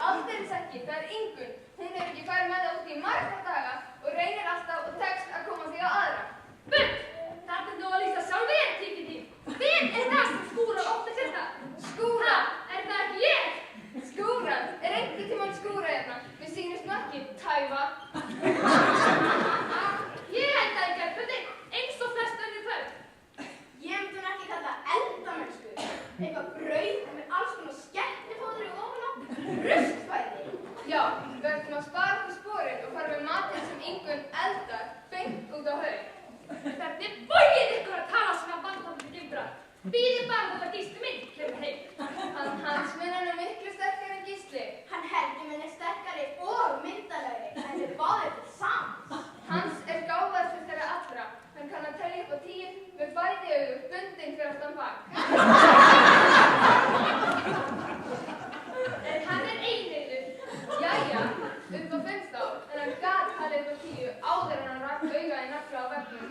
aldeilis ekki, það Ingunn. Hún hefur ekki farið með það út í marga daga og reynir alltaf og tekst að koma því á aðra. Bull! Það er nú að lýsa sjálf tíkinn þín. Hver það sem skúrar ofta þetta? Skúra? Er það ekki ég? Skúra? Einhvern tímann skúra hérna? Mér sýnist nú ekki, tæfa. Ég held að ég gerði eins og flest önnur börn. Ég myndi hún ekki kalla eldamennsku. Eitthvað brauð með alls konar skemmtifóðri ofan á. Ruskfæði. Já, við ættum að spara okkur sporin og fara með matinn sem Ingunn eldar beint út á haug. Hvernig bógið ykkur að tala svona bandamöndi gimbra? Býðið bara þetta Gísli minn kemur heim. Hans minn er miklu sterkari en Gísli. Hann Helgi minn er sterkari og myndarlegri en þið báðir til samans. Hans er gáfaðastur þeirra allra. Hann kann að telja upp á 10 með bæði augu bundin fyrir aftan bak. En hann er eineyður. Jæja, upp á 5 þá, en hann gat talið upp á 10 áður en hann rakk auga í nafla á veggnum.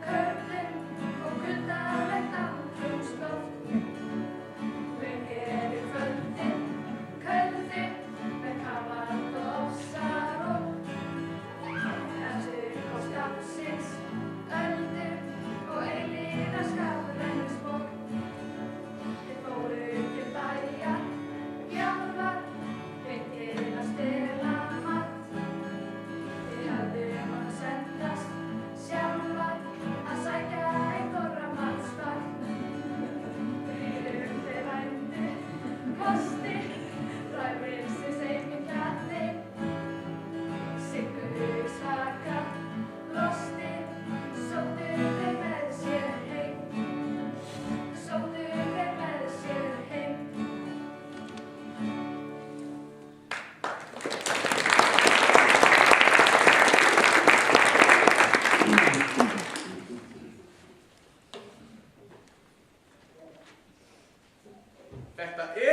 Kurlinn og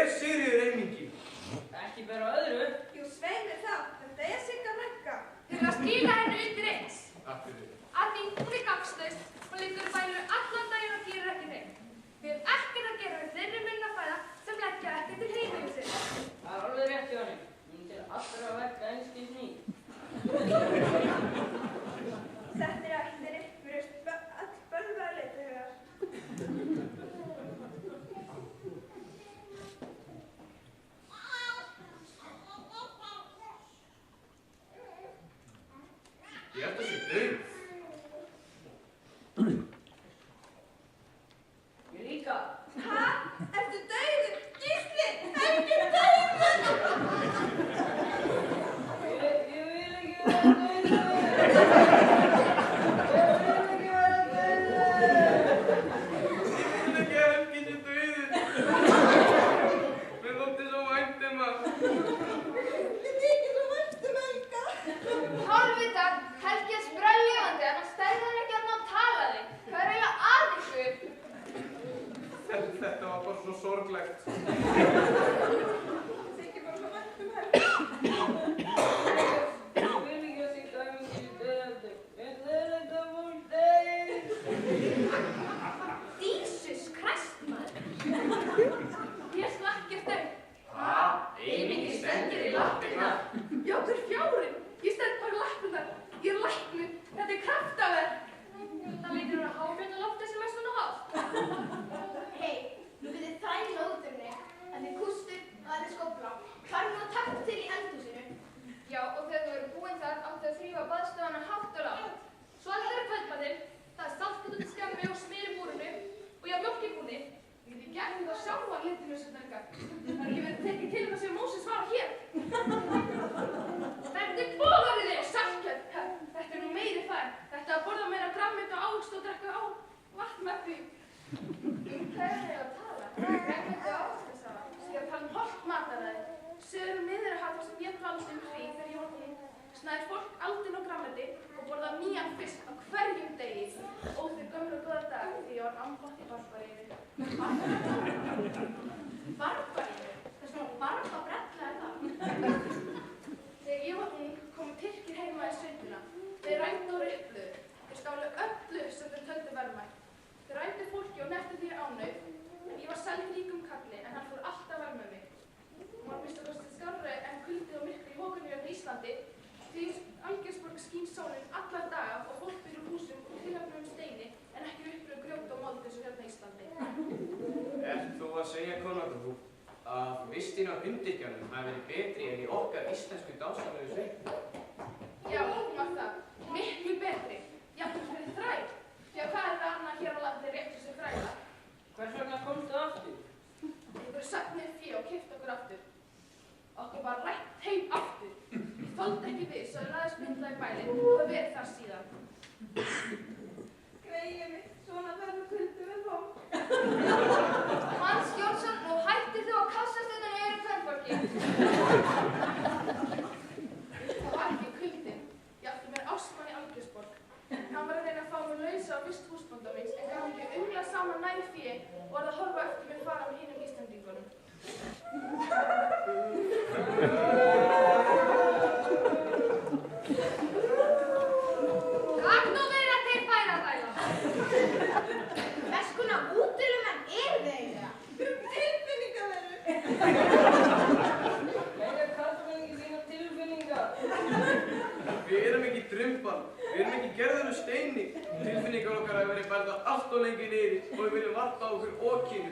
er Sigríður Eymingi? Ekki bara öðru. Jú, svei mér það. Þetta er Sigga frænka. Þið eru að skila henni undir eins. Af hverju? Að því hún er gagnslaus og liggur í bænum allan daginn og gerir ekki neitt. Við erum ekkert að gera við þeirri munnafæða sem leggja ekki til heimilið sinni. Það er alveg rétt hjá henni. Hún til allra vegna einskis ný. Þetta er ætlinni. Mér er all bölvaða leituhugar. Ég held að sé dauð. Ég líka. Hæ? Ertu dauður? Gísli! Ekki dauður! Ég vil ekki vera dauður. Hálfvitað, Helgi er sprelllifandi en hann stæðir ekki að ná að tala þig. Hvað er eiginlega að ykkur? Þetta var bara svo sorglegt. Þykir bara svo vænt Helga. Ég vil ekki að Sigga Eymingi sé dauðandi. Ég vil þetta fólk deyr. Jesus Christ, maður. Ég slá ekkert auð. Eymingi stendur í lappirnar. Já, þetta er fjárinn. Ég stend bara í lappirnar. Ég er læknir. Þetta er kraftaverk. Það lítur að háfjöndalofti sem er svona hátt. Hei, nú getur þræla út um þig. Þetta er kústur og þetta er skófla. Hvað nú að taka til í eldhúsinu? Já, og þegar þú verður búinn þar áttu að þrífa baðstofana hátt og lágt. Svo að það er kvöldmatinn. Það er saltkjöt út í skemmi og smyr í búrinu og ég haf mjólk í búni. Ég get ekki gert það sjálfa litinu sem þetta. Það er ekki verið tekið til þess að Móses var hér. Hvernig bóðar þið saltkjöt? Þetta er nú meiri fær. Þetta að borða meira grænmeti og ávöxt og drekka á vatn með því. Hvað er það að tala? Grænmeti og ávaxtasafa. Ég er að tala um hollt mataræði. Sögur Miðjarðarhaf þar sem ég dvaldi um hríð þegar ég var ung. Snæðir fólk aldin og grænmeti og borðað nýjan fisk á hverjum degi. Óþur gömlu og góða dag því ég var ambátt í barbarínu. Barbarínu? Það er svona barbabrella er það. Þegar ég var ung komu Tyrkir heima í sveitina. Þeir rændu og rippluðu. Þeir stálu öllu sem þeir töldu verðmætt. Þeir rændu fólki og nefndu því ánauð, en ég var selg ríkum kalli en hann fór alltaf vel með mig. Hún var fyrst og fremst skárri en kuldið og myrkur í hókunni á Íslandi. Því Algeirsborg skín sólinn alla daga og fólk byrju húsum og tilhöfnum steini en ekki uppröðu grjót og mold eins og hérna í Íslandi. Ert þú að segja, konungur, að vistin á undirgjörnum hafi verið betri en í okkar íslensku dásamlegu sveit? Já, hún var það. Miklu betri. Jafnvel fyrir þræl. Því að hvað er það annað hér á landi réttur sem þræla? Hvers vegna komstu aftur? Einhverju sagt mér fyrir og keypt okkur aftur. Okkur var rætt heim aftur. Ég þoldi ekki við, svo ég laðist myndla í bælinn og það verið þar síðan. Greið mitt, svona verður kuldum við fólk. Hans Jónsson, nú hættir þú að kastast þetta í öðru kvenfólki. Það var ekki kuldinn. Ég átti mér ástmann í Algeirsborg. Hann var að reyna að fá mig lausa á vist húsbónda míns en gaf mér ekki umlað saman nærfíi og var að horfa eftir mér fara með hinum Íslendingunum. Takk nú verið að þeir færa þæla. Hvers konar útilumenn eru þið eiginlega? Tilfinningaverur. Meira kallmenn ekki sína tilfinningar. Við erum ekki drumban, við erum ekki gerður úr steini. Tilfinningar okkar hafa verið bærðar allt og lengi niður og við viljum varpa á okkur okinu.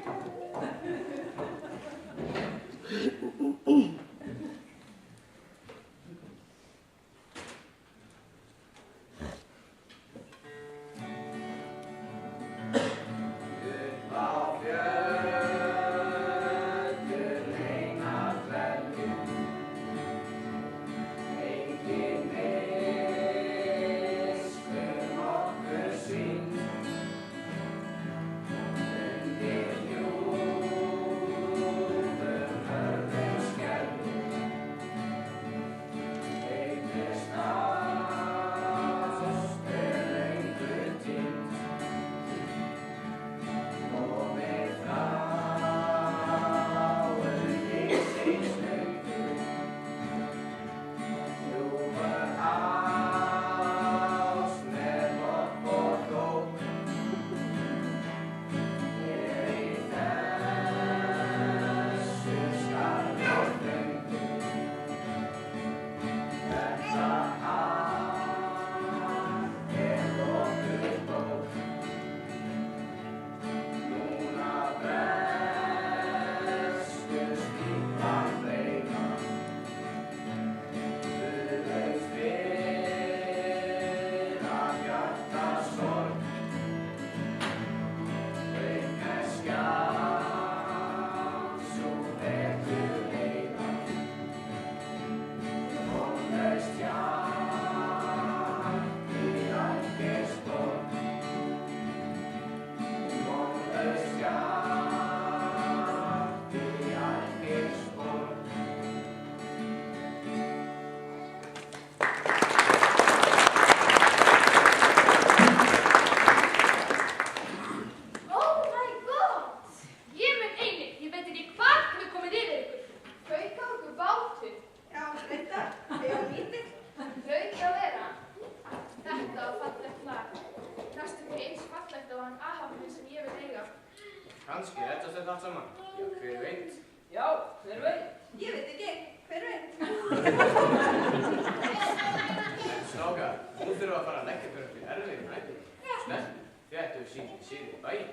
syngja sér í bæinn.